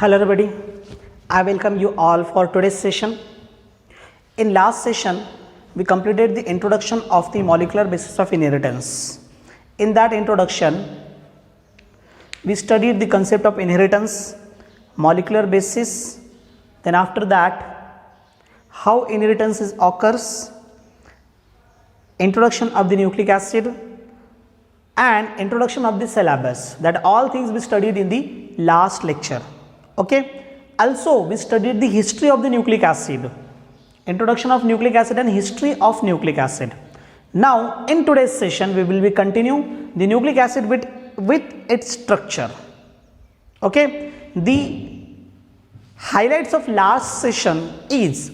Hello everybody, I welcome you all for today's session. In last session, we completed the introduction of the molecular basis of inheritance. In that introduction, we studied the concept of inheritance, molecular basis, then after that, how inheritance occurs, introduction of the nucleic acid, and introduction of the syllabus. That all things we studied in the last lecture. Okay. Also, we studied the history of the nucleic acid, introduction of nucleic acid and history of nucleic acid. Now, in today's session, we will be continue the nucleic acid with its structure. Okay. The highlights of last session is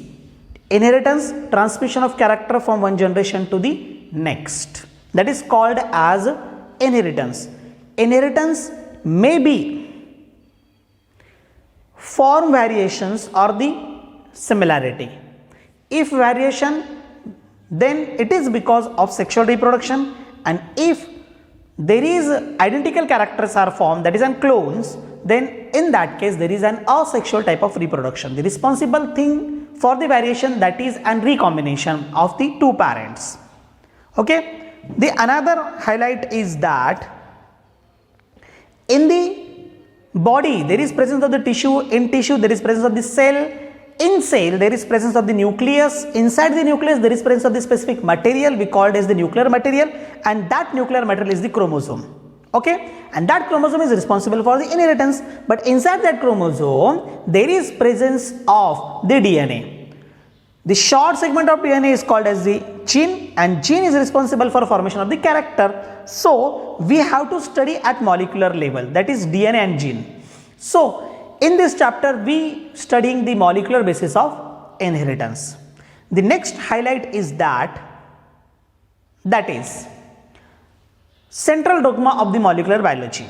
inheritance, transmission of character from one generation to the next. That is called as inheritance. Inheritance may be form variations or the similarity. If variation, then it is because of sexual reproduction, and if there is identical characters are formed, that is an clones, then in that case there is an asexual type of reproduction. The responsible thing for the variation, that is an recombination of the two parents. Okay. The another highlight is that in the body there is presence of the tissue, in tissue there is presence of the cell, in cell there is presence of the nucleus, inside the nucleus there is presence of the specific material we called as the nuclear material, and that nuclear material is the chromosome. Okay, and that chromosome is responsible for the inheritance, but inside that chromosome there is presence of the DNA. The short segment of DNA is called as the gene, and gene is responsible for formation of the character. So we have to study at molecular level, that is DNA and gene. So in this chapter we studying the molecular basis of inheritance. The next highlight is that is central dogma of the molecular biology.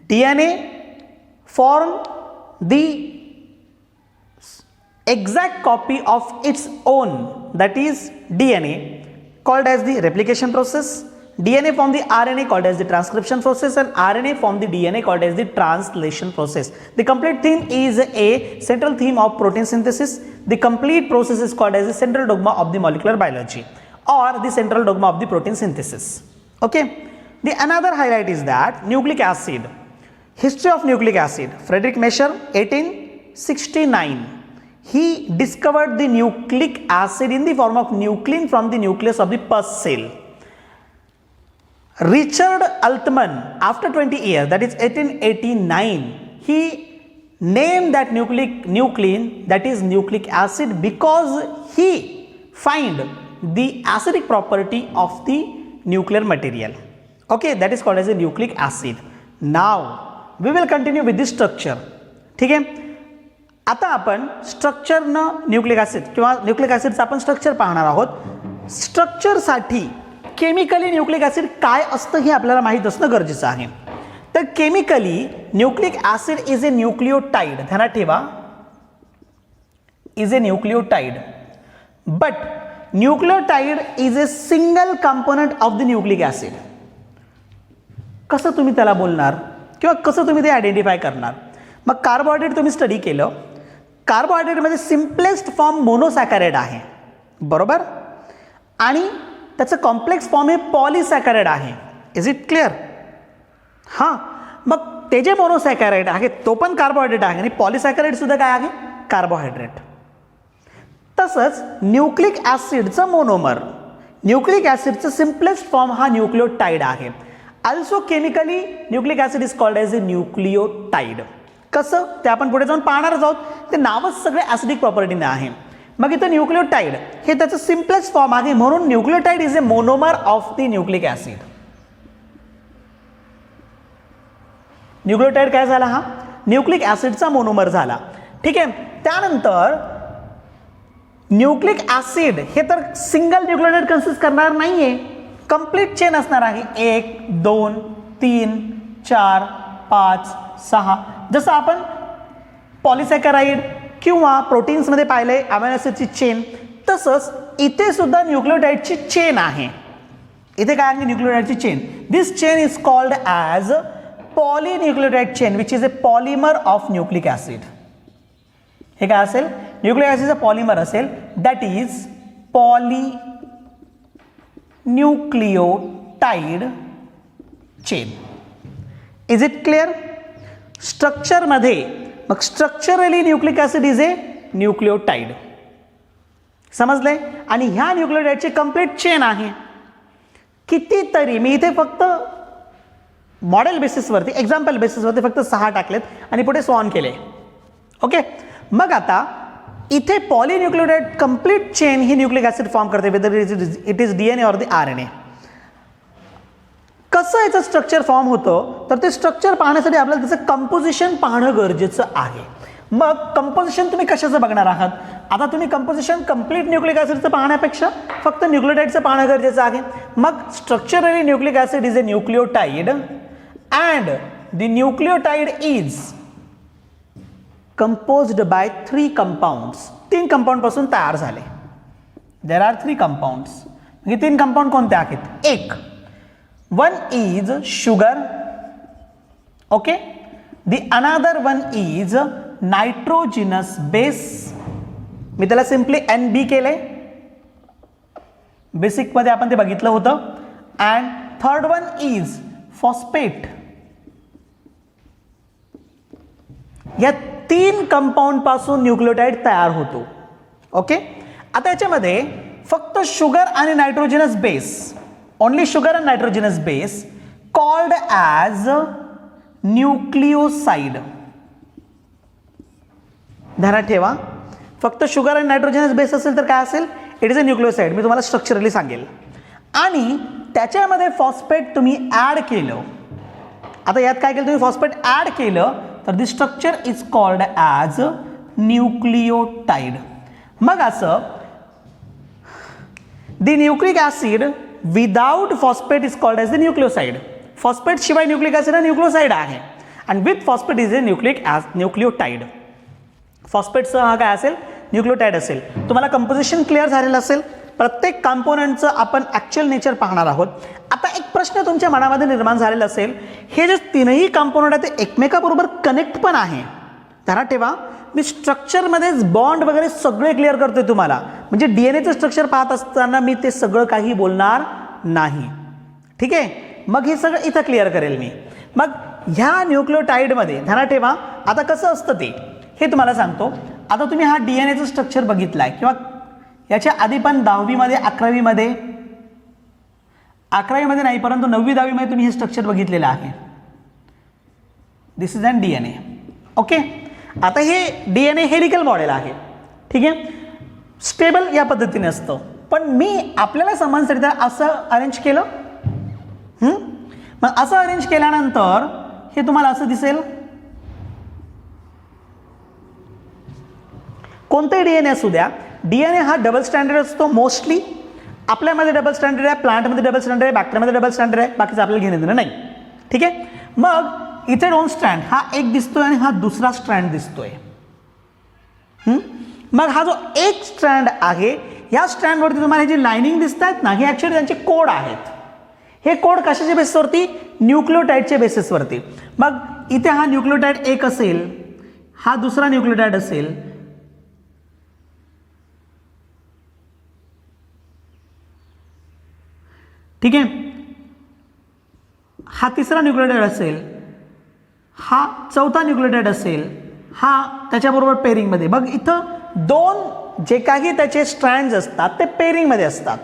DNA form the exact copy of its own, that is DNA, called as the replication process. DNA form the RNA, called as the transcription process, and RNA form the DNA, called as the translation process. The complete theme is a central theme of protein synthesis. The complete process is called as the central dogma of the molecular biology, or the central dogma of the protein synthesis. Okay. The another highlight is that nucleic acid. History of nucleic acid. Friedrich Miescher, 1869. He discovered the nucleic acid in the form of nuclein from the nucleus of the pus cell. Richard Altman, after 20 years, that is 1889, he named that nuclein, that is nucleic acid, because he find the acidic property of the nuclear material. Okay, that is called as a nucleic acid. Now we will continue with the structure. ठीक है. आता आपण structure न nucleic acid किंवा nucleic ॲसिडचं आपण structure पाहणार आहोत. स्ट्रक्चरसाठी chemically nucleic acid काय असतं हे आपल्याला माहीत असणं गरजेचं आहे. तर chemically nucleic acid is a nucleotide, ध्यानात ठेवा, is a nucleotide, but nucleotide is a single component of the nucleic acid. कसं तुम्ही त्याला बोलणार किंवा कसं तुम्ही ते आयडेंटिफाय करणार? मग कार्बोहायड्रेट तुम्ही स्टडी केलं, कार्बोहायड्रेटमध्ये सिम्पलेस्ट फॉर्म मोनोसॅकॅराइड आहे, बरोबर, आणि त्याचं कॉम्प्लेक्स फॉर्म हे पॉलिसॅकॅराइड आहे. Is it clear? हां, मग ते जे मोनोसॅकॅराइड आहे तो पण कार्बोहायड्रेट आहे, आणि पॉलिसॅकॅराइड सुद्धा काय आहे? कार्बोहायड्रेट. तसंच न्यूक्लिक ॲसिडचं मोनोमर, न्यूक्लिक ॲसिडचं सिम्पलेस्ट फॉर्म हा न्यूक्लियोटाइड आहे. Also chemically nucleic acid is called as a nucleotide. कसं ते आपण पुढे जाऊन पाहणारच आहोत. ते नावच सगळे ॲसिडिक प्रॉपर्टीने आहे. मग इथं न्यूक्लियोटाइड हे त्याचं सिम्पलेस्ट फॉर्म आहे, म्हणून nucleotide is a monomer of the nucleic acid. Nucleotide काय झाला? हा न्यूक्लिक ॲसिडचा मोनोमर झाला. ठीक आहे. त्यानंतर न्यूक्लिक ॲसिड हे तर सिंगल न्यूक्लियोटाइड कन्सिस्ट करणार नाहीये, कंप्लीट चेन असणार आहे. 1, 2, 3, 4, 5, 6. जसं आपण पॉलिसॅकॅराइड किंवा प्रोटीन्समध्ये पाहिलंय अमायनो ॲसिडची चेन, तसंच इथे सुद्धा न्यूक्लियोटाइडची चेन आहे. इथे काय आहे? न्यूक्लियोटाइडची chain. This chain is called as polynucleotide chain which is a polymer of nucleic acid. हे काय असेल, न्यूक्लिक ॲसिडचा पॉलिमर असेल, that is polynucleotide chain. Is it clear? स्ट्रक्चरमध्ये मग structurally nucleic acid is a nucleotide, समजले? आणि ह्या न्यूक्लियोटाइडची कंप्लीट चेन आहे. कितीतरी, मी इथे फक्त मॉडेल बेसिसवरती, एक्झाम्पल बेसिसवरती फक्त 6 टाकलेत आणि पुढे सॉन केले. ओके, मग आता इथे पॉलीन्यूक्लियोटाइड कंप्लीट चेन ही न्यूक्लिक ॲसिड फॉर्म करते, whether it is DNA or the RNA. कसं याचं स्ट्रक्चर फॉर्म होतं, तर ते स्ट्रक्चर पाहण्यासाठी आपल्याला त्याचं कंपोजिशन पाहणं गरजेचं आहे. मग कंपोजिशन तुम्ही कशाचं बघणार आहात? आता तुम्ही कंपोजिशन कंप्लीट न्यूक्लिक ॲसिडचं पाहण्यापेक्षा फक्त न्यूक्लियोटाइडचं पाहणं गरजेचं आहे. मग structurally nucleic acid is a nucleotide and the nucleotide is composed by 3 compounds. 3 compound पासून तयार झाले. There are 3 compounds. हे 3 कंपाऊंड कोणते आहेत? एक, one is sugar. Okay, the another one is nitrogenous base. मी त्याला सिम्पली NB केले, बेसिक मध्ये आपण ते बघितलं होतं. And third one is phosphate. या 3 कंपाऊंड पासून न्यूक्लियोटाइड तयार होतो. ओके, आता याच्यामध्ये फक्त शुगर आणि नायट्रोजिनस base, only sugar and नायट्रोजिनस base called as nucleoside. ध्यानात ठेवा, फक्त शुगर आणि नायट्रोजनस बेस असेल तर काय असेल? It is a nucleoside. मी तुम्हाला स्ट्रक्चरली सांगेल. आणि त्याच्यामध्ये फॉस्फेट तुम्ही ॲड केलं. आता यात काय केलं तुम्ही? फॉस्फेट ॲड केलं तर the structure is called as nucleotide. मग असं the nucleic acid without phosphate is called as the nucleoside. Phosphate शिवाय न्यूक्लिक ॲसिड हा न्यूक्लियोसाइड आहे आणि with phosphate is a nucleotide. फॉस्फेटसह हा काय असेल? न्यूक्लियोटाइड असेल. तुम्हाला कंपोजिशन क्लिअर झालेलं असेल. प्रत्येक कंपोनंटचं आपण ॲक्च्युअल नेचर पाहणार आहोत. आता एक प्रश्न तुमच्या मनामध्ये निर्माण झालेला असेल, हे जे 3ही कंपोनंट आहेत ते एकमेकाबरोबर कनेक्ट पण आहे. ध्यानात ठेवा, मी स्ट्रक्चरमध्येच बॉन्ड वगैरे सगळे क्लिअर करतोय तुम्हाला. म्हणजे DNAचं स्ट्रक्चर पाहत असताना मी ते सगळं काही बोलणार नाही. ठीक आहे, मग हे सगळं इथं क्लिअर करेल मी. मग ह्या न्यूक्लियोटाइडमध्ये ध्यानात ठेवा, आता कसं असतं ते हे तुम्हाला सांगतो. आता तुम्ही हा DNAचं स्ट्रक्चर बघितलाय किंवा याच्या आधी पण 10वीमध्ये 11वीमध्ये नाही परंतु 9वी 10वीमध्ये तुम्ही हे स्ट्रक्चर बघितलेलं आहे. This is an DNA. Okay, आता हे DNA हेलिकल मॉडेल आहे. ठीक आहे, स्टेबल या पद्धतीने असतं. पण मी आपल्याला समजण्यासाठी असं अरेंज केलं. मग असं अरेंज केल्यानंतर हे तुम्हाला असं दिसेल. कोणते DNA असू द्या, DNA हा डबल स्टँडर्ड असतो. मोस्टली आपल्यामध्ये डबल स्टँडर्ड आहे, प्लांटमध्ये डबल स्टँडर्ड आहे, बॅक्टेरियामध्ये डबल स्टँडर्ड आहे. बाकीचं आपल्याला घेणं देणं नाही. ठीक आहे, मग इथे 2 स्ट्रँड, हा एक दिसतोय आणि हा दुसरा स्ट्रँड दिसतोय. मग हा जो एक स्ट्रँड आहे, या स्ट्रँडवरती तुम्हाला हे जे लाइनिंग दिसत आहेत ना, हे ॲक्च्युअली त्यांचे कोड आहेत. हे कोड कशाच्या बेसिसवरती? न्यूक्लियोटाइडच्या बेसिसवरती. मग इथे हा न्यूक्लियोटाइड 1 असेल, हा दुसरा न्यूक्लियोटाइड असेल. ठीक आहे, हा तिसरा न्यूक्लियोटाइड असेल, हा चौथा न्यूक्लियोटाइड असेल, हा त्याच्याबरोबर पेरिंगमध्ये. बघ इथं 2 जे काही त्याचे स्ट्रँड्स असतात ते पेरिंगमध्ये असतात.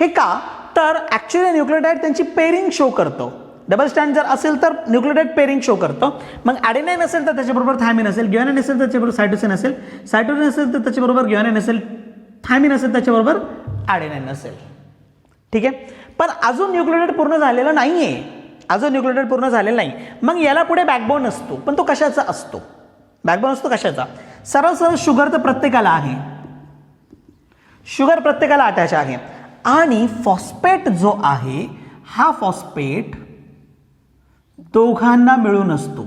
हे का? तर ॲक्च्युअली न्यूक्लियोटाइड त्यांची पेरिंग शो करतो. डबल स्टँड जर असेल तर न्यूक्लियोटाइड पेरिंग शो करतो. मग ॲडेनाइन असेल तर त्याच्याबरोबर थायमिन असेल, ग्युएनाइन असेल तर त्याच्याबरोबर सायटोसिन असेल, सायटोसिन असेल तर त्याच्याबरोबर ग्युएनाइन असेल, थायमिन असेल त्याच्याबरोबर ॲडेनाइन असेल. ठीक आहे, पण अजून न्यूक्लियोटाइड पूर्ण झालेलं नाहीये. अजून न्यूक्लियोटाइड पूर्ण झालेलं नाही. मग याला पुढे बॅकबोन असतो, पण तो कशाचा असतो? बॅकबोन असतो कशाचा? सरळ सरळ शुगर तर प्रत्येकाला आहे, शुगर प्रत्येकाला अटॅच आहे. आणि फॉस्फेट जो आहे हा फॉस्फेट दोघांना मिळून असतो.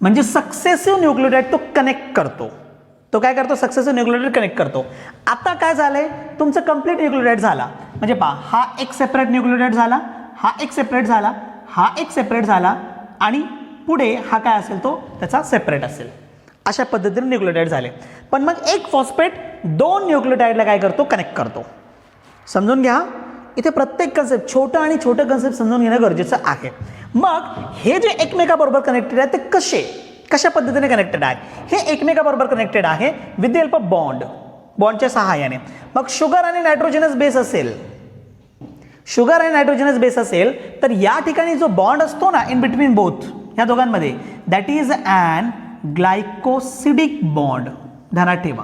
म्हणजे सक्सेसिव्ह न्यूक्लियोटाइड तो कनेक्ट करतो. तो काय करतो? सक्सेसिव्ह न्यूक्लियोटाइड कनेक्ट करतो. आता काय झालंय? तुमचं कंप्लीट न्यूक्लियोटाइड झाला. म्हणजे पहा, हा एक सेपरेट न्यूक्लियोटाइड झाला, हा एक सेपरेट झाला, हा एक सेपरेट झाला आणि पुढे हा काय असेल तो त्याचा सेपरेट असेल. अशा पद्धतीने न्यूक्लियोटाइड झाले. पण मग एक फॉस्फेट दोन न्यूक्लियोटाइडला काय करतो, कनेक्ट करतो. समजून घ्या, इथे प्रत्येक कन्सेप्ट छोटं आणि छोटं कन्सेप्ट समजून घेणं गरजेचं आहे. मग हे जे एकमेकाबरोबर कनेक्टेड आहे ते कशा पद्धतीने कनेक्टेड आहे, हे एकमेकाबरोबर कनेक्टेड आहे विथ द हेल्प ऑफ बॉन्डच्या सहाय्याने. मग शुगर आणि नायट्रोजनस बेस असेल तर या ठिकाणी जो बॉन्ड असतो ना इन बिटवीन बोथ ह्या दोघांमध्ये, that is an glycosidic bond. ध्यानात ठेवा,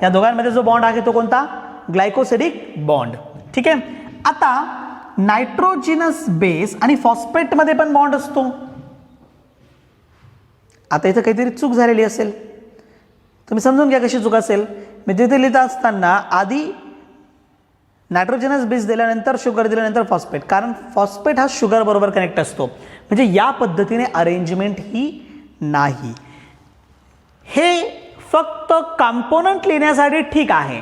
या दोघांमध्ये जो बॉन्ड आहे तो कोणता, ग्लायकोसिडिक बॉन्ड. ठीक आहे. आता नायट्रोजिनस बेस आणि फॉस्फेटमध्ये पण बॉन्ड असतो. आता इथं काहीतरी चूक झालेली असेल, तुम्ही समजून घ्या कशी चूक असेल. मी तिथे लिहित असताना आधी नायट्रोजनस बेस दिल्यानंतर शुगर दिल्यानंतर फॉस्फेट, कारण फॉस्फेट हा शुगर बरोबर कनेक्ट असतो. म्हणजे या पद्धतीने अरेंजमेंट ही नाही. हे फक्त कंपोनंट लिहिण्यासाठी ठीक आहे,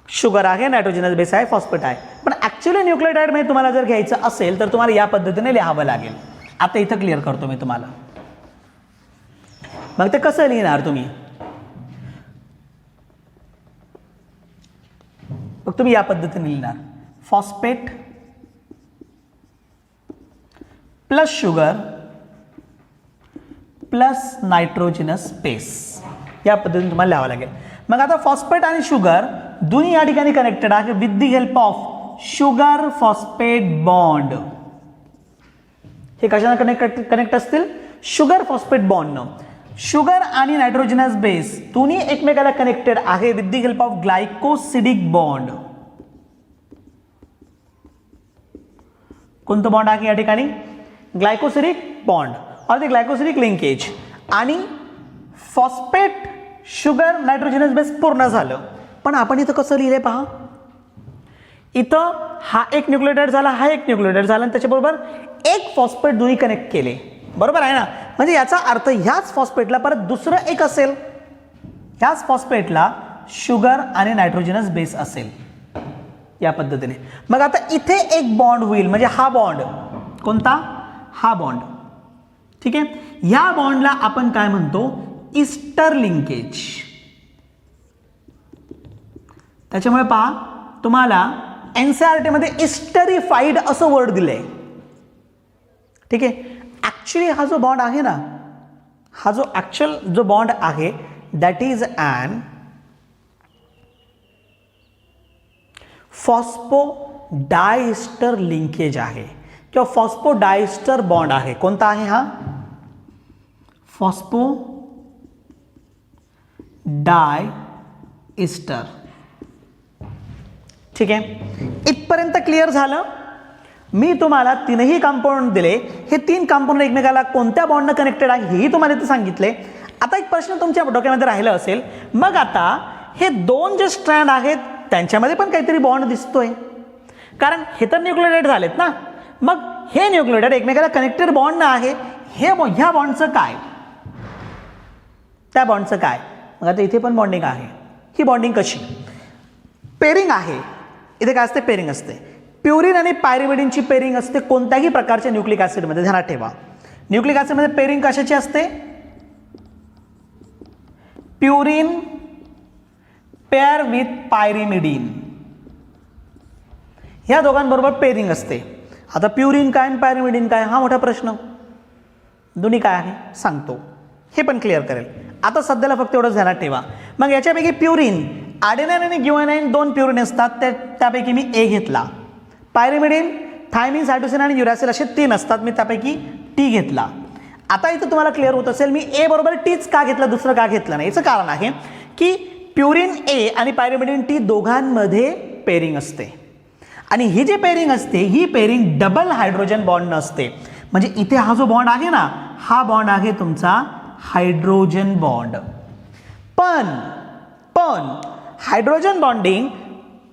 शुगर आहे, नायट्रोजनस बेस आहे, फॉस्फेट आहे. पण ॲक्च्युअली न्यूक्लियोटाइडमध्ये तुम्हाला जर घ्यायचं असेल तर तुम्हाला या पद्धतीने लिहावं लागेल. आता इथं क्लिअर करतो मी तुम्हाला. मग ते कसं लिहिणार तुम्ही, मग तुम्ही या पद्धतीने लिहिणार, phosphate plus sugar plus nitrogenous base, या पद्धतीने तुम्हाला लिहावं लागेल. मग आता फॉस्फेट आणि शुगर दोन्ही या ठिकाणी कनेक्टेड आहे with the help of sugar phosphate bond. हे कशाने कनेक्ट असतील, शुगर फॉस्फेट बॉन्डनं. शुगर आणि नायट्रोजनस बेस दोन्ही एकमेकाला कनेक्टेड आहे with the help of glycosidic bond. कोणतं बॉन्ड आहे या ठिकाणी, ग्लायकोसिडिक बॉन्ड और द ग्लायकोसिडिक लिंकेज. आणि फॉस्फेट शुगर नायट्रोजनस बेस पूर्ण झालं. पण आपण इथं कसं लिहिलंय पहा, इथं हा एक न्यूक्लियोटाइड झाला, हा एक न्यूक्लियोटाइड झाला आणि त्याच्याबरोबर एक फॉस्फेट दोन्ही कनेक्ट केले. बरोबर आहे ना. म्हणजे याचा अर्थ ह्याच फॉस्फेटला परत दुसरं एक असेल, ह्याच फॉस्फेटला शुगर आणि नायट्रोजनस बेस असेल या पद्धतीने. मग आता इथे एक बॉन्ड होईल, म्हणजे हा बॉन्ड कोणता, हा बॉन्ड. ठीक आहे. ह्या बॉन्डला आपण काय म्हणतो, ईस्टर लिंकेज. त्याच्यामुळे पहा तुम्हाला NCERT मध्ये इस्टरिफाईड असं वर्ड दिलंय. ठीक आहे. ॲक्च्युली हा जो बॉन्ड आहे ना, हा जो ॲक्च्युअल जो बॉन्ड आहे दॅट इज ॲन फॉस्फोडायस्टर लिंकेज आहे किंवा फॉस्फोडायस्टर बॉन्ड आहे. कोणता आहे हा, फॉस्फोडायस्टर. ठीक आहे. इथपर्यंत क्लिअर झालं. मी तुम्हाला तीनही कंपाऊंड दिले. हे तीन कंपाऊंड एकमेकाला कोणत्या बॉन्डनं कनेक्टेड आहे हेही तुम्हाला इथे सांगितले. आता एक प्रश्न तुमच्या डोक्यामध्ये राहिला असेल, मग आता हे दोन जे स्ट्रँड आहेत त्यांच्यामध्ये पण काहीतरी बॉन्ड दिसतोय, कारण हे तर न्यूक्लियोटाइड झालेत ना. मग हे न्यूक्लियोटाइड एकमेकाला कनेक्टेड बॉन्ड आहे, ह्या बॉन्डचं काय, त्या बॉन्डचं काय. मग आता इथे पण बॉन्डिंग आहे. ही बॉन्डिंग कशी, पेरिंग आहे. इथे काय असते, पेरिंग असते. प्युरिन आणि पायरिमिडीनची पेरिंग असते कोणत्याही प्रकारच्या न्यूक्लिक ॲसिडमध्ये. ध्यानात ठेवा, न्यूक्लिक ॲसिडमध्ये पेरिंग कशाची असते, प्युरिन पेअर विथ पायरिमिडीन, ह्या दोघांबरोबर पेरिंग असते. आता प्युरिन काय आणि पायरिमिडीन काय हा मोठा प्रश्न. दोन्ही काय आहे सांगतो, हे पण क्लिअर करेल. आता सध्याला फक्त एवढंच ध्यानात ठेवा. मग याच्यापैकी प्युरिन, ॲडेनाइन आणि ग्युएनाइन दोन प्युरिन असतात, त्यापैकी मी ए घेतला. पायरिमिडीन, थायमिन, सायटोसिन आणि युरॅसिल असे तीन असतात, मी त्यापैकी टी घेतला. आता इथं तुम्हाला क्लिअर होत असेल मी ए बरोबर टीच का घेतलं, दुसरं का घेतलं नाही. याचं कारण आहे की प्युरिन ए आणि पायरिमिडीन टी दोघांमध्ये पेरिंग असते आणि ही जी पेरिंग असते ही पेरिंग डबल हायड्रोजन बॉन्ड नसते. म्हणजे इथे हा जो बॉन्ड आहे ना, हा बॉन्ड आहे तुमचा हायड्रोजन बॉन्ड. पण हायड्रोजन बॉन्डिंग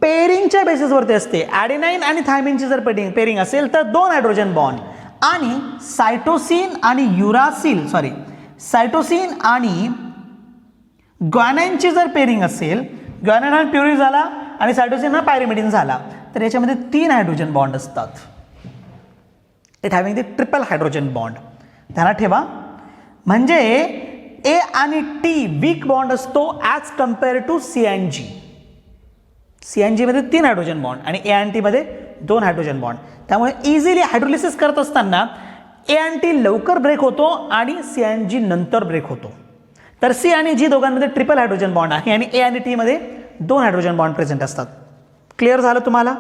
पेरिंगच्या बेसिसवरती असते. ॲडेनाइन आणि थायमिनची जर पेरिंग असेल तर दोन हायड्रोजन बॉन्ड, आणि सायटोसिन आणि ग्वानाइनची जर पेरिंग असेल, ग्वानाइन हा प्युरिन झाला आणि सायटोसिन हा पायरिमिडीन झाला, तर याच्यामध्ये तीन हायड्रोजन बॉन्ड असतात. It having the triple hydrogen bond. ध्यानात ठेवा, म्हणजे ए आणि टी वीक बॉन्ड असतो as compared to C and G. C and जीमध्ये 3 हायड्रोजन बॉन्ड आणि ए अँड टीमध्ये 2 हायड्रोजन बॉन्ड. त्यामुळे इझिली हायड्रोलिसिस करत असताना ए अँड टी लवकर ब्रेक होतो आणि सी अँड जी नंतर ब्रेक होतो. तर सी आणि जी दोघांमध्ये ट्रिपल हायड्रोजन बॉन्ड आहे आणि ए आणि टीमध्ये 2 हायड्रोजन बॉन्ड प्रेझेंट असतात. क्लिअर झालं तुम्हाला?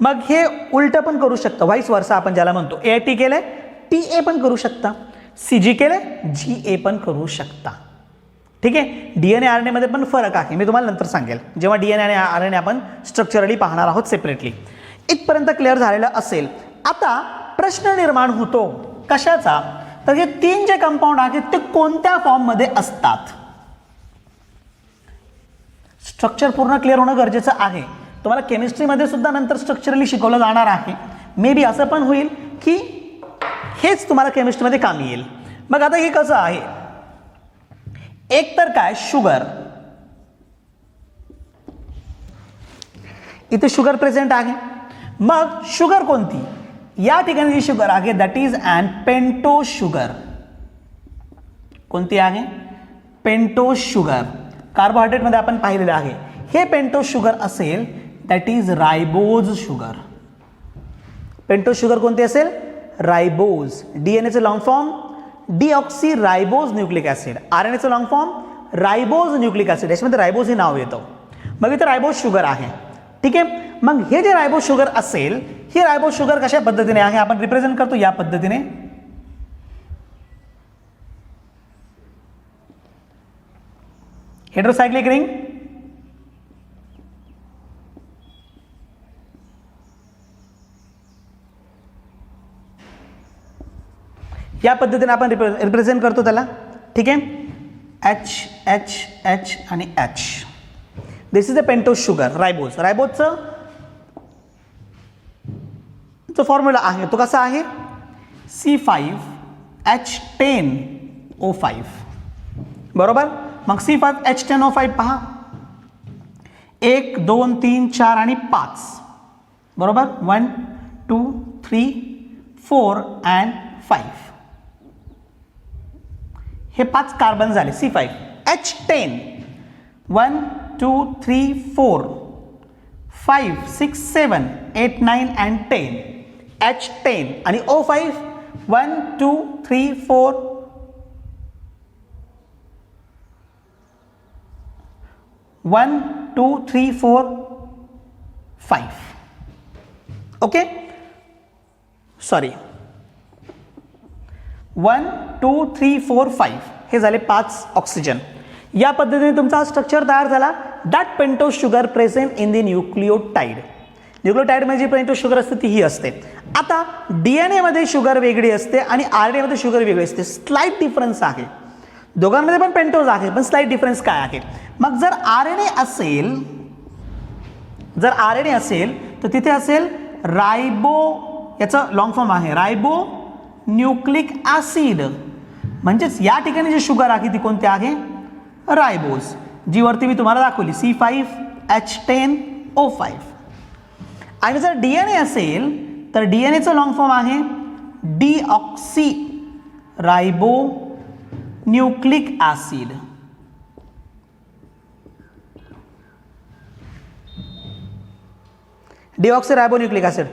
मग हे उलटं पण करू शकतं, व्हाईस वर्सा आपण ज्याला म्हणतो. ए टी केलंय टी ए पण करू शकता, सी जी केलंय जी ए पण करू शकता. ठीक आहे. डीएनए आरएनए मध्ये पण फरक आहे, मी तुम्हाला नंतर सांगेल जेव्हा डीएनए आणि आरएनए आपण स्ट्रक्चरली पाहणार आहोत सेपरेटली. इथपर्यंत क्लिअर झालेलं असेल. आता प्रश्न निर्माण होतो कशाचा, तर हे 3 जे कंपाऊंड आहेत ते कोणत्या फॉर्ममध्ये असतात. स्ट्रक्चर पूर्ण क्लिअर होणं गरजेचं आहे. तुम्हाला केमिस्ट्रीमध्ये सुद्धा नंतर स्ट्रक्चरली शिकवलं जाणार आहे. मे बी असं पण होईल की हेच तुम्हाला केमिस्ट्रीमध्ये कामी येईल. मग आता हे कसं आहे, एक तर काय शुगर, इथे शुगर प्रेझेंट आहे. मग शुगर कोणती, या ठिकाणी जी शुगर आहे that is and pentose sugar. कोणती आहे, पेंटोज शुगर. कार्बोहायड्रेटमध्ये आपण पाहिलेलं आहे. हे पेंटोज शुगर असेल that is ribose sugar. Pentose sugar कोणती असेल, रायबोज. डीएनएचं long form deoxy ribose nucleic acid, आरएनएचं long form ribose nucleic acid. याच्यामध्ये रायबोज हे नाव येतं. मग इथे रायबोज शुगर आहे. ठीक आहे. मग हे जे रायबोज शुगर असेल, ही रायबोज शुगर कशा पद्धतीने आहे आपण रिप्रेझेंट करतो या पद्धतीने. हेटेरोसायक्लिक रिंग, या पद्धतीने आपण रिप्रेझेंट करतो त्याला. ठीक आहे. एच एच एच आणि H. This is a pentose sugar ribose. रायबोजचं जो फॉर्म्युला आहे तो कसा आहे, C5H10O5. बरोबर. मग C5H10O5 पहा, 1 2 3 4 आणि 5. बरोबर. 1 2 3 4 अँड 5. हे 5 कार्बन झाले. C5H10 1 2 3 4 5 6 7 8 9 and 10. H10 आणि O5 1 2 3 4 1 2 3 4 5. ओके. सॉरी 1 2 3 4 5 हे झाले 5 ऑक्सिजन. या पद्धतीने तुमचा स्ट्रक्चर तयार झाला. That pentose sugar present in the nucleotide. न्यूक्लियोटाइडमध्ये जी पेंटोज शुगर असते ती ही असते. आता डीएनए मध्ये शुगर वेगळी असते आणि आरएनए मध्ये शुगर वेगळी असते. स्लाइट डिफरन्स आहे. दोघांमध्ये पण पेंटोज आहे पण स्लाइट डिफरन्स काय आहे. मग जर आरएनए असेल तर तिथे असेल रायबो, याचा लॉंग फॉर्म आहे रायबो न्यूक्लिक ऍसिड. म्हणजेच या ठिकाणी जी शुगर आहे ती कोणती आहे, रायबोज, जी वरती मी तुम्हाला दाखवली C5H10O5. आणि जर डीएनए असेल तर डीएनएचं लॉंग फॉर्म आहे deoxy ribo nucleic acid. Deoxy ribo nucleic acid.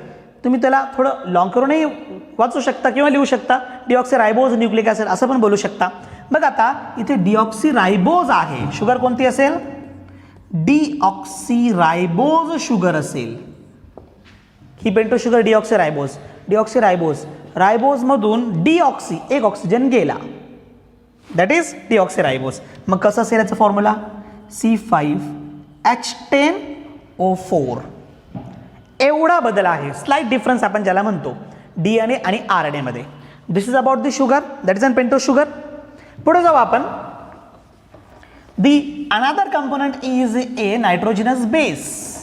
तुम्ही त्याला थोडं लॉंग करूनही वाचू शकता किंवा लिहू शकता. डीऑक्सी रायबोज न्यूक्लिक ऍसिड असं पण बोलू शकता. बघ आता इथे डीऑक्सी रायबोज आहे. शुगर कोणती असेल, डीऑक्सी रायबोज शुगर असेल. ही पेंटोज शुगर डीऑक्सी रायबोज. डीऑक्सी रायबोज, रायबोज मधून डीऑक्सी एक ऑक्सिजन गेला, दॅट इज डीऑक्सी रायबोज. मग कसं असेल याचा फॉर्म्युला, C5H10O4. एवढा बदल आहे, स्लाइट डिफरन्स आपण ज्याला म्हणतो डीएनए आणि आरएनए मध्ये. This is about the sugar, that is an pentose sugar. पुढे जाऊ आपण. The another component is a nitrogenous base.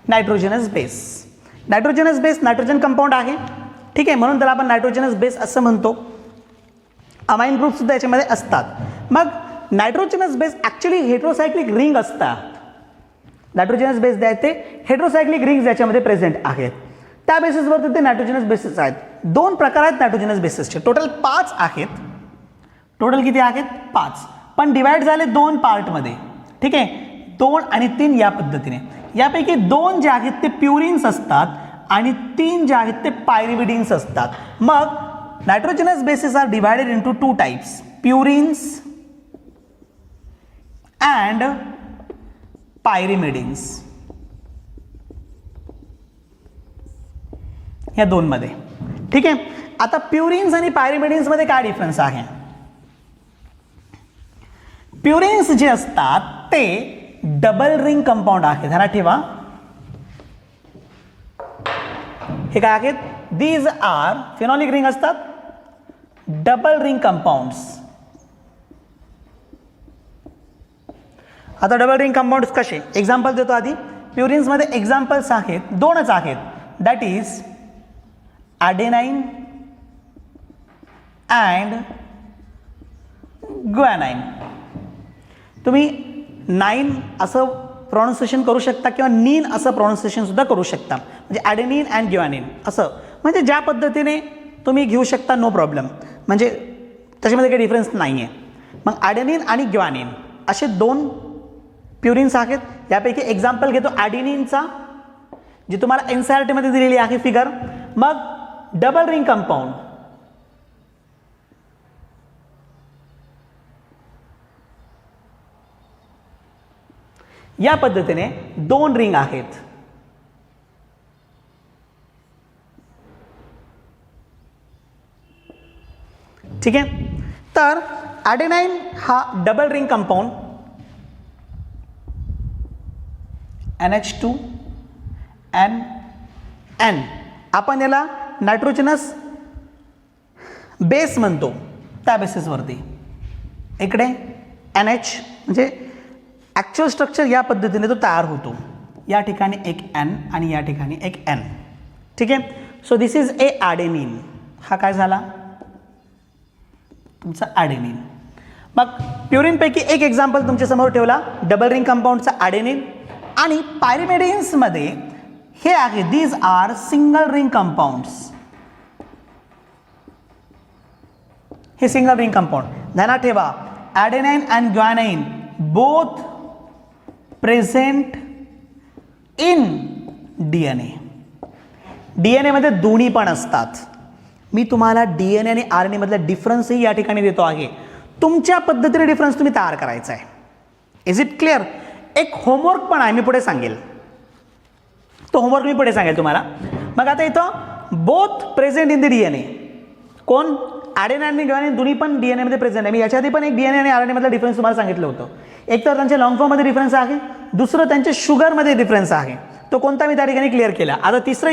Nitrogenous base. Nitrogenous base nitrogen compound आहे, ठीक आहे, म्हणून त्याला आपण नायट्रोजनस बेस असं म्हणतो. अमाइन ग्रुप सुद्धा याच्यामध्ये असतात. मग nitrogenous base actually heterocyclic ring असतात. नायट्रोजनस बेस जे आहेत ते हेट्रोसायक्लिक रिंग्स याच्यामध्ये प्रेझेंट आहेत. त्या बेसिसवरती ते नायट्रोजनस बेसिस आहेत. 2 प्रकार आहेत नायट्रोजनस बेसिसचे. टोटल 5 आहेत. टोटल किती आहेत? 5. पण डिवाइड झाले 2 पार्टमध्ये, ठीक आहे, 2 आणि 3 या पद्धतीने. यापैकी 2 जे आहेत ते प्युरिन्स असतात आणि 3 जे आहेत ते पायरिमिडिन्स असतात. मग nitrogenous bases are divided into 2 types, purines and pyrimidines. या 2 मध्ये, ठीक आहे. आता प्युरिन्स आणि पायरिमिडिन्स मध्ये काय डिफरन्स आहे? प्युरिन्स जे असतात ते डबल रिंग कंपाऊंड आहे. ध्यानात ठेवा, हे काय आहेत? दीज आर फिनॉलिक रिंग असतात, डबल रिंग कंपाऊंड्स. आता डबल रिंग कंपाऊंड्स कसे? एक्झाम्पल देतो आधी. प्युरिन्स मध्ये एक्झाम्पल्स आहेत, 2च आहेत. That is adenine and guanine. तुम्ही 9 असं प्रोनाउन्सिएशन करू शकता किंवा नीन असं प्रोनाउन्सिएशन सुद्धा करू शकता. म्हणजे ॲडेनिन अँड ग्वानिन असं, म्हणजे ज्या पद्धतीने तुम्ही घेऊ शकता, नो प्रॉब्लेम. म्हणजे त्याच्यामध्ये काही डिफरन्स नाही आहे. मग ॲडेनिन आणि ग्वानिन असे 2 प्युरिन्स आहेत. यापैकी एक्झाम्पल घेतो ॲडेनिनचा, जी तुम्हाला एनसीईआरटीमध्ये दिलेली आहे फिगर. मग डबल रिंग कंपाऊंड, या पद्धतीने 2 रिंग आहेत. ठीक आहे. तर ॲडेनाइन हा double ring compound, NH2 N. आपण याला नायट्रोजनस बेस म्हणतो त्या बेसिसवरती. इकडे NH म्हणजे ॲक्च्युअल स्ट्रक्चर या पद्धतीने तो तयार होतो. या ठिकाणी एक N आणि या ठिकाणी एक N. ठीक आहे. So this is a adenine. हा काय झाला? तुमचा ॲडेनिन. मग प्युरिनपैकी एक एक्झाम्पल तुमच्यासमोर ठेवला, डबल रिंग कंपाऊंडचा ॲडेनिन. आणि पायरिमिडिन्समध्ये हे आहे, these are single ring compounds. हे सिंगल रिंग कंपाऊंड. ध्यानात ठेवा, adenine and guanine both present in DNA. DNA मध्ये दोन्ही पण असतात. मी तुम्हाला DNA आणि RNA मधला डिफरन्सही या ठिकाणी देतो आहे. तुमच्या पद्धतीने डिफरन्स तुम्ही तयार करायचा आहे. Is it clear? एक होमवर्क पण आहे, मी पुढे सांगेल. तो होमवर्क मी पुढे सांगेल तुम्हाला. मग आता इथं both present in the DNA. कोण? ॲडेनाइन आणि ग्वानाइन दोन्ही पण DNA मध्ये प्रेझेंट आहे. मी याच्या आधी पण एक DNA आणि RNA मधला डिफरन्स तुम्हाला सांगितलं होतं. एक तर त्यांच्या लॉंग फॉर्ममध्ये डिफरन्स आहे, दुसरं त्यांच्या शुगरमध्ये डिफरन्स आहे. तो कोणता मी त्या ठिकाणी क्लिअर केला. आता तिसरं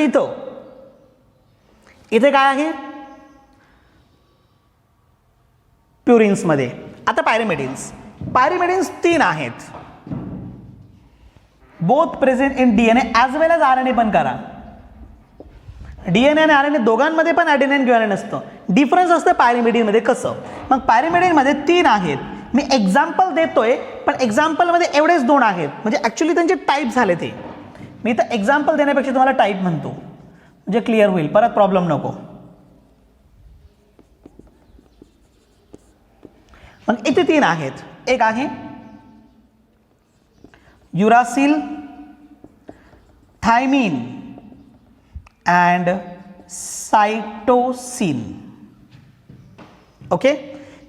इथे काय आहे? प्युरिन्समध्ये. आता पायरिमिडिन्स. पायरिमिडिन्स 3 आहेत. Both present in DNA as well as RNA पण करा. DNA आणि RNA दोघांमध्ये पण ॲडेनाइन ग्वानाइन असतं. डिफरन्स असतं पायरिमिडिनमध्ये. कसं? मग पायरिमिडिनमध्ये 3 आहेत. मी एक्झाम्पल देतोय, पण एक्झाम्पलमध्ये एवढेच 2 आहेत. म्हणजे ॲक्च्युली त्यांचे टाईप झाले ते. मी तर एक्झाम्पल देण्यापेक्षा तुम्हाला टाईप म्हणतो, म्हणजे क्लिअर होईल, परत प्रॉब्लेम नको. मग इथे 3 आहेत. एक आहे uracil, thymine and cytosine. Okay,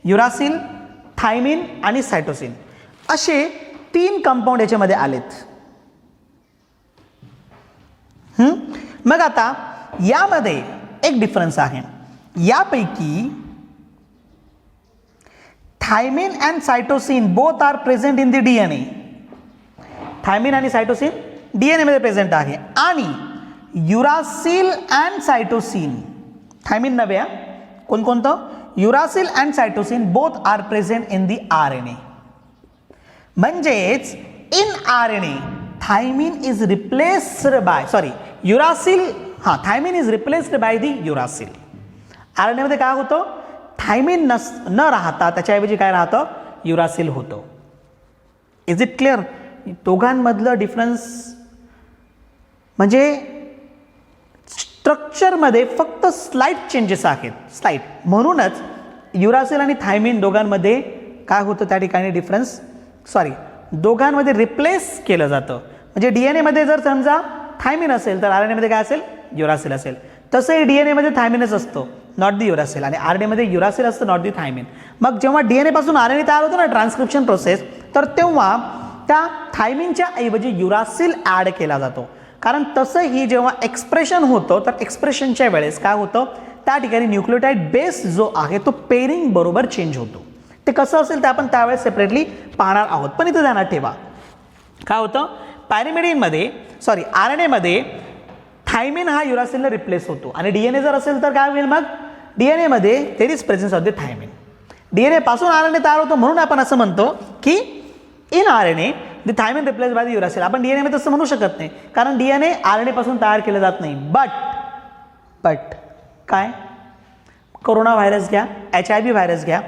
uracil, thymine आणि सायटोसिन असे 3 कंपाऊंड याच्यामध्ये आलेत. मग आता यामध्ये एक डिफरन्स आहे. यापैकी thymine and cytosine both are present in the DNA. Thymine आणि सायटोसिन DNA मध्ये प्रेझेंट आहे. आणि युरासिल अँड सायटोसिन, थायमिन नव्हे, कोणकोणतं? Uracil and cytosine both are present in the RNA. म्हणजेच in RNA thymine is replaced by, uracil, हां, thymine is replaced by the uracil. R N एमध्ये काय होतं, थायमिन न राहता त्याच्याऐवजी काय राहतं, युरासिल होतं. Is it clear? दोघांमधलं डिफरन्स म्हणजे स्ट्रक्चरमध्ये फक्त स्लाइट चेंजेस आहेत, स्लाइट. म्हणूनच युरासिल आणि थायमिन दोघांमध्ये काय होतं त्या ठिकाणी डिफरन्स, दोघांमध्ये रिप्लेस केलं जातं. म्हणजे DNA मध्ये जर समजा थायमिन असेल तर RNA मध्ये काय असेल, युरासिल असेल. तसंही DNA मध्ये थायमिनच असतो, नॉट दी युरासिल, आणि RNA मध्ये युरासिल असतं, नॉट दी थायमिन. मग जेव्हा DNA पासून RNA तयार होतो ना ट्रान्सक्रिप्शन प्रोसेस, तर तेव्हा त्या थायमिनच्या ऐवजी युरासिल ॲड केला जातो. कारण तसंही जेव्हा एक्सप्रेशन होतं तर एक्सप्रेशनच्या वेळेस काय होतं, त्या ठिकाणी न्यूक्लियोटाइड बेस जो आहे तो पेरिंग बरोबर चेंज होतो. ते कसं असेल ते आपण त्यावेळेस सेपरेटली पाहणार आहोत. पण इथे ध्यानात ठेवा काय होतं, पॅरिमिडीनमध्ये RNA मध्ये थायमिन हा युरासिलने रिप्लेस होतो, आणि DNA जर असेल तर काय होईल, मग DNA मध्ये there is presence of the thymine. DNA पासून RNA तयार होतो, म्हणून आपण असं म्हणतो की in RNA the thymine replace by the uracil. आपण DNA मध्ये तसं म्हणू शकत नाही, कारण DNA RNA पासून तयार केलं जात नाही. बट काय, कोरोना व्हायरस घ्या, HIV व्हायरस घ्या,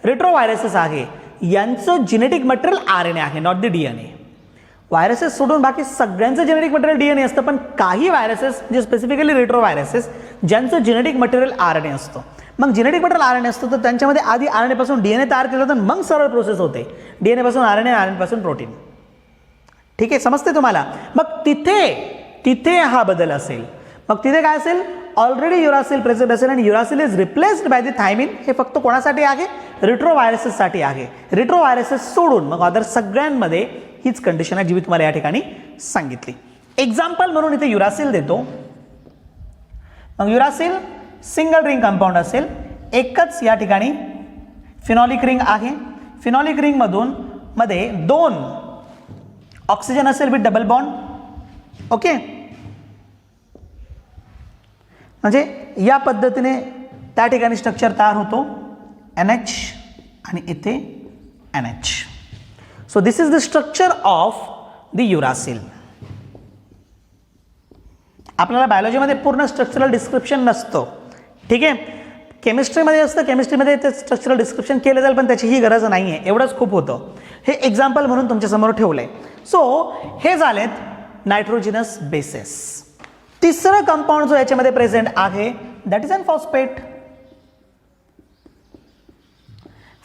रेट्रो व्हायरसेस आहे, यांचं जेनेटिक मटेरियल RNA आहे, नॉट द DNA. व्हायरसेस सोडून बाकी सगळ्यांचं जेनेटिक मटेरियल DNA असतं, पण काही व्हायरसेस जे स्पेसिफिकली रेट्रो व्हायरसेस ज्यांचं जेनेटिक मटेरियल RNA असतं. मग जेनेटिक मटेरियल RNA असतं तर त्यांच्यामध्ये आधी RNA पासून DNA तयार केलं जातं, मग सरळ प्रोसेस होते DNA पासून RNA, RNA पासून प्रोटीन. ठीक आहे, समजते तुम्हाला? मग तिथे हा बदल असेल. मग तिथे काय असेल, ऑलरेडी युरासिल प्रेझेंट असेल आणि uracil is replaced by the thymine. हे फक्त कोणासाठी आहे, रिट्रो व्हायरसेससाठी आहे. रिट्रो व्हायरसेस सोडून मग अदर सगळ्यांमध्ये हीच कंडिशन आहे जी मी तुम्हाला या ठिकाणी सांगितली. एक्झाम्पल म्हणून इथे युरासिल देतो. मग युरासिल सिंगल रिंग कंपाऊंड असेल, एकच या ठिकाणी फिनॉलिक रिंग आहे. फिनॉलिक रिंग मध्ये 2 ऑक्सिजन असेल विथ डबल बॉन्ड. ओके, म्हणजे या पद्धतीने त्या ठिकाणी स्ट्रक्चर तयार होतो, NH आणि इथे NH. So this is the structure of the uracil. आपल्याला बायोलॉजीमध्ये पूर्ण स्ट्रक्चरल डिस्क्रिप्शन नसतं, ठीक आहे, केमिस्ट्रीमध्ये असतं, केमिस्ट्रीमध्ये ते स्ट्रक्चरल डिस्क्रिप्शन केलं जाईल, पण त्याची ही गरज नाही आहे, एवढंच खूप होतं. हे एक्झाम्पल म्हणून तुमच्यासमोर ठेवलं आहे. सो हे झालेत नायट्रोजिनस बेसेस. तिसरं कंपाऊंड जो याच्यामध्ये प्रेझेंट आहे that is an phosphate.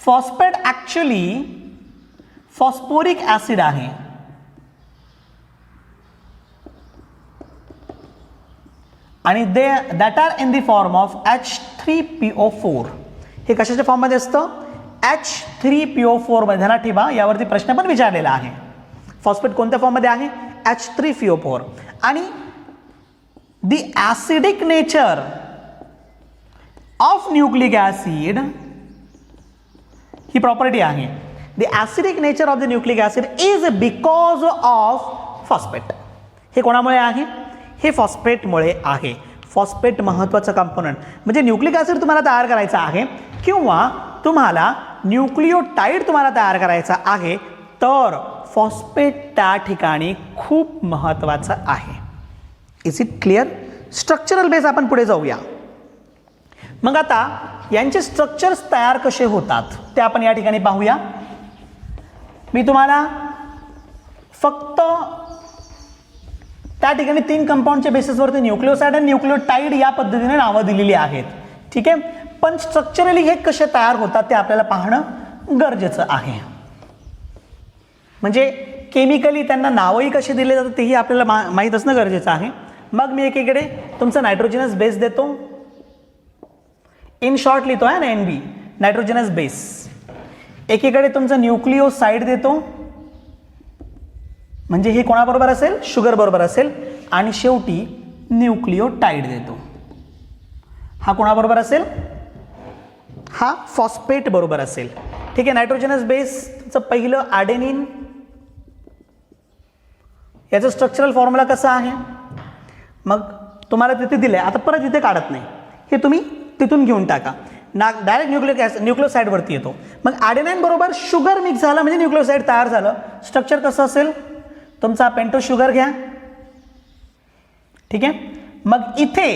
Phosphate actually phosphoric acid आहे. आणि that are in the form of H3PO4. हे कशाच्या फॉर्ममध्ये असतं, H3PO4 मध्ये. ध्यानात ठेवा, यावरती प्रश्न पण विचारलेला आहे. फॉस्फेट कोणत्या फॉर्ममध्ये आहे, H3PO4. आणि the acidic nature of nucleic acid he property आहे. the acidic nature of the nucleic acid is because of phosphate. हे कोणामुळे आहे, हे फॉस्फेटमुळे आहे. फॉस्फेट महत्त्वाचं कंपोनंट. म्हणजे न्यूक्लिक ॲसिड तुम्हाला तयार करायचा आहे किंवा तुम्हाला न्यूक्लियोटाइड तुम्हाला तयार करायचा आहे, तर फॉस्फेट त्या ठिकाणी खूप महत्त्वाचं आहे. Is it clear? Structural base आपण पुढे जाऊया. मग आता यांचे स्ट्रक्चर्स तयार कसे होतात ते आपण या ठिकाणी पाहूया. मी तुम्हाला फक्त त्या ठिकाणी 3 कंपाऊंडच्या बेसिसवरती न्यूक्लिओसाइड आणि न्यूक्लियोटाइड या पद्धतीने नावं दिलेली आहेत, ठीक आहे. पण स्ट्रक्चरली हे कसे तयार होतात ते आपल्याला पाहणं गरजेचं आहे. म्हणजे केमिकली त्यांना नावही कसे दिले जातात तेही आपल्याला माहीत असणं गरजेचं आहे. मग मी एकीकडे तुमचा नायट्रोजनस बेस देतो, इन शॉर्ट लिहितो आहे ना NB, नायट्रोजनस बेस. एकीकडे तुमचं न्यूक्लिओसाइड देतो, म्हणजे हे कोणाबरोबर असेल, शुगर बरोबर असेल. आणि शेवटी न्यूक्लियोटाइड देतो. हा कोणाबरोबर असेल, हा फॉस्फेट बरोबर असेल, ठीक आहे. नायट्रोजनस बेसचं पहिलं ॲडेनिन. याचं स्ट्रक्चरल फॉर्म्युला कसा आहे, मग तुम्हाला तिथे दिलं आहे, आता परत इथे काढत नाही, हे तुम्ही तिथून घेऊन टाका. डायरेक्ट न्यूक्लियोसाइडवरती येतो. मग ॲडेनाइन बरोबर शुगर मिक्स झालं म्हणजे न्यूक्लियोसाइड तयार झालं. स्ट्रक्चर कसं असेल, तुमचा पेंटो शुगर घ्या, ठीक आहे. मग इथे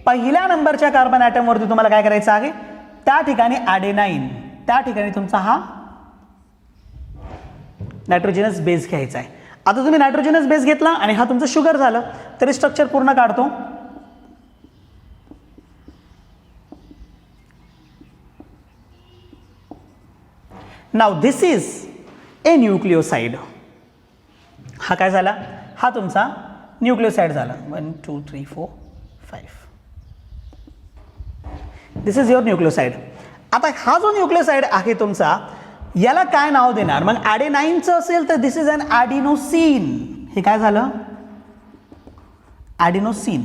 पहिल्या नंबरच्या कार्बन ॲटमवरती तुम्हाला काय करायचं आहे, त्या ठिकाणी ॲडेनाईन, त्या ठिकाणी तुमचा हा नायट्रोजनस बेस घ्यायचा आहे. आता तुम्ही नायट्रोजनस बेस घेतला आणि हा तुमचं शुगर झालं, तरी स्ट्रक्चर पूर्ण काढतो. नाव दिस इज ए न्यूक्लिओसाइड. हा काय झाला, हा तुमचा न्यूक्लिओसाइड झाला. 1 2 3 4 5. This is your nucleoside. आता हा जो न्यूक्लिओसाइड आहे तुमचा, याला काय नाव देणार? मग ॲडेनाईनचं असेल तर दिस इज अन ॲडिनोसिन. हे काय झालं, ॲडिनोसिन.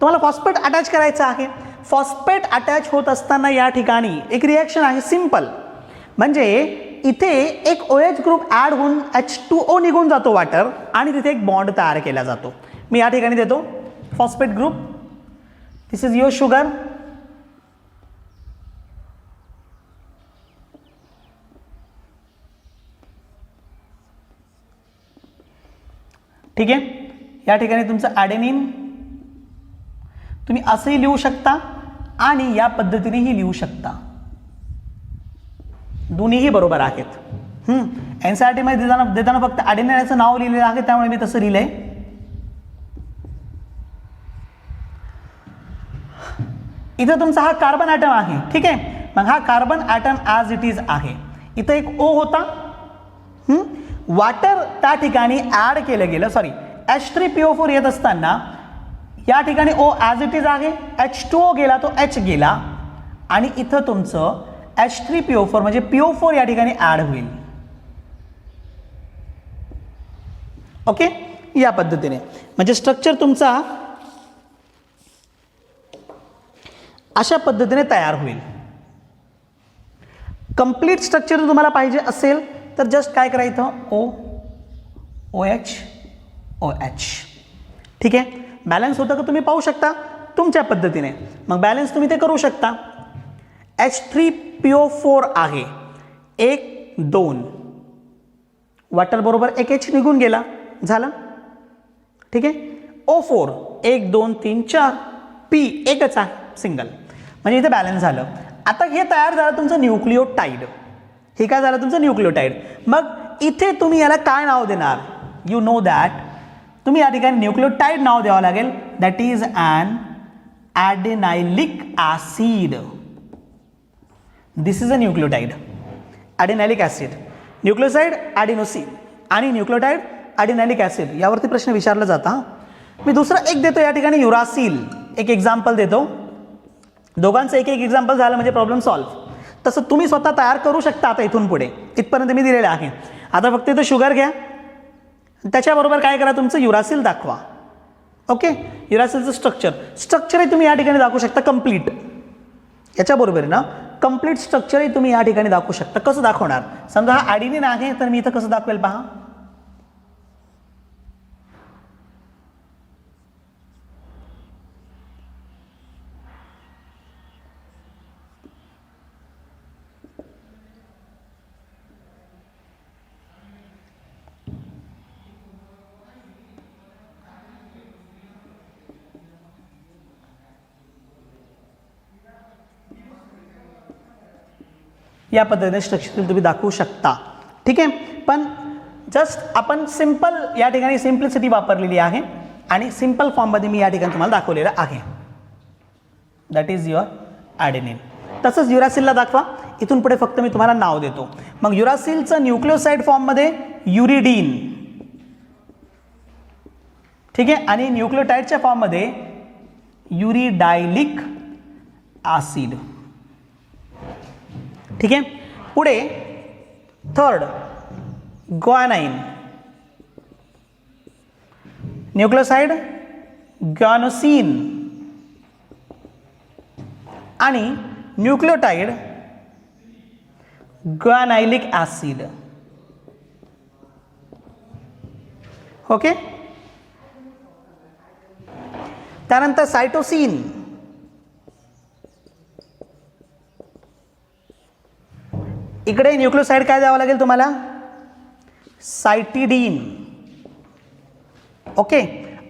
तुम्हाला फॉस्फेट अटॅच करायचं आहे. फॉस्फेट अटॅच होत असताना या ठिकाणी एक रिॲक्शन आहे सिंपल, म्हणजे इथे एक OH ग्रुप ॲड होऊन H2O निघून जातो वॉटर, आणि तिथे एक बॉन्ड तयार केला जातो. मी या ठिकाणी देतो phosphate group. This is your sugar. ठीक आहे. या ठिकाणी तुमचं ॲडेनिन तुम्ही असंही लिहू शकता आणि या पद्धतीनेही लिहू शकता, दोन्हीही बरोबर आहेत. NCERT मध्ये देताना फक्त ॲडेनिनचं नाव लिहिलेलं आहे, त्यामुळे मी तसं लिहिलंय. इथं तुमचा हा कार्बन ॲटम आहे. ठीक आहे. मग हा carbon atom as it is आहे. इथं एक O होता, वॉटर त्या ठिकाणी ॲड केलं गेलं. सॉरी, H3PO4 येत असताना या ठिकाणी O ॲज इट इज आहे, H2O गेला तो H गेला, आणि इथं तुमचं H3PO4 म्हणजे PO4 या ठिकाणी ॲड होईल. ओके, या पद्धतीने म्हणजे स्ट्रक्चर तुमचा अशा पद्धतीने तयार होईल. कंप्लीट स्ट्रक्चर तुम्हाला पाहिजे असेल तर जस्ट काय करायचं, OH OH. ठीक आहे. बॅलन्स होतं का तुम्ही पाहू शकता तुमच्या पद्धतीने. मग बॅलन्स तुम्ही ते करू शकता. H3PO4 आहे 1 2, वॉटर बरोबर एक H निघून गेला, झालं. ठीक आहे. O4 1 2 3 4, P एकच आहे सिंगल, म्हणजे इथे बॅलन्स झालं. आता हे तयार झालं तुमचं न्यूक्लिओटाइड. हे काय झालं तुमचं न्यूक्लिओटाइड. मग इथे तुम्ही याला काय नाव देणार, यू नो दॅट. तुम्ही या ठिकाणी न्यूक्लिओटाइड नाव द्यावं लागेल, that is an adenylic acid. This is a nucleotide, adenylic acid. Nucleoside adenosine आणि न्यूक्लिओटाइड ॲडेनायलिक ॲसिड, यावरती प्रश्न विचारला जाता. मी दुसरं एक देतो या ठिकाणी, युरासिल. एक एक्झाम्पल देतो. दोघांचं एक एक एक्झाम्पल झालं म्हणजे प्रॉब्लेम सॉल्व्ह. तसं तुम्ही स्वतः तयार करू शकता. आता इथून पुढे इथपर्यंत मी दिलेलं आहे. आता फक्त इथं शुगर घ्या, त्याच्याबरोबर काय करा, तुमचं युरासिल दाखवा. ओके, युरासिलचं स्ट्रक्चरही तुम्ही या ठिकाणी दाखवू शकता कंप्लीट. याच्याबरोबर ना कंप्लीट स्ट्रक्चरही तुम्ही या ठिकाणी दाखवू शकता. कसं दाखवणार, समजा हा ॲडिनिन आहे तर मी इथं कसं दाखवेल पहा. या पद्धतीने स्ट्रक्चर तुम्ही दाखवू शकता. ठीक आहे. पण जस्ट आपण सिंपल या ठिकाणी सिम्प्लिसिटी वापरलेली आहे आणि सिंपल फॉर्ममध्ये मी या ठिकाणी तुम्हाला दाखवलेलं आहे. That is your adenine. तसंच युरासिलला दाखवा. इथून पुढे फक्त मी तुम्हाला नाव देतो. मग युरासिलचं न्यूक्लिओसाइड फॉर्ममध्ये युरिडीन. ठीक आहे. आणि न्यूक्लिओटाइडच्या फॉर्ममध्ये युरिडायलिक ॲसिड. ठीक आहे. पुढे थर्ड ग्वानाइन. न्यूक्लिओसाइड ग्वानोसिन आणि न्यूक्लिओटाइड ग्वानायलिक ॲसिड. ओके. त्यानंतर सायटोसिन. इकडे न्यूक्लिओसाइड काय द्यावं लागेल तुम्हाला, सायटिडीन. ओके.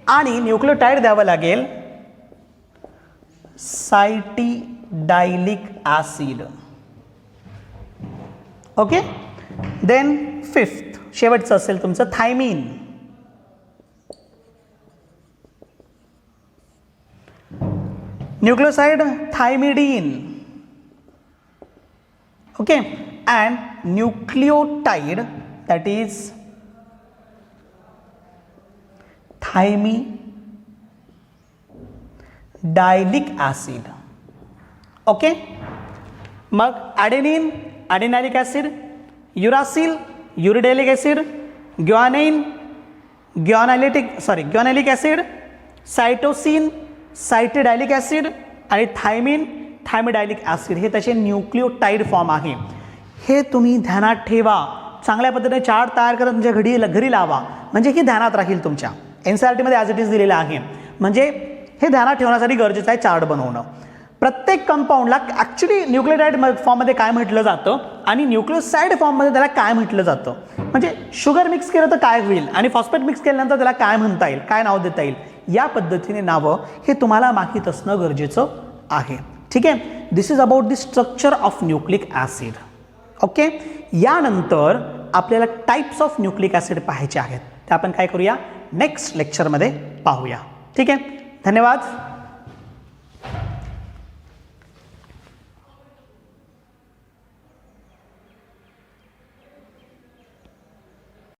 आणि न्यूक्लियोटाइड द्यावं लागेल cytidylic acid. Okay. Then fifth शेवटचं असेल तुमचं thymine. Nucleoside thymidine. Okay. And nucleotide that is thymidylic acid. Okay. मग adenine adenylic acid, uracil uridylic acid, guanine guanylic acid, cytosine cytidylic acid आणि थायमिन थायमिडायलिक ॲसिड हे त्याचे nucleotide form आहे. हे तुम्ही ध्यानात ठेवा. चांगल्या पद्धतीने चार्ट तयार करत तुमच्या घरी लावा, म्हणजे हे ध्यानात राहील. तुमच्या NCERTमध्ये ॲज इट इज दिलेलं आहे, म्हणजे हे ध्यानात ठेवण्यासाठी गरजेचं आहे चार्ट बनवणं. प्रत्येक कंपाऊंडला ॲक्च्युली न्यूक्लियोटाइड फॉर्ममध्ये काय म्हटलं जातं आणि न्यूक्लियोसाइड फॉर्ममध्ये त्याला काय म्हटलं जातं, म्हणजे शुगर मिक्स केलं तर काय होईल आणि फॉस्फेट मिक्स केल्यानंतर त्याला काय म्हणता येईल, काय नाव देता येईल, या पद्धतीने नावं हे तुम्हाला माहीत असणं गरजेचं आहे. ठीक आहे. This is about the structure of nucleic acid. Okay. यानंतर आपल्याला टाईप्स ऑफ न्यूक्लिक ॲसिड पाहायचे आहेत, ते आपण काय करूया नेक्स्ट लेक्चरमध्ये पाहूया. ठीक आहे. धन्यवाद.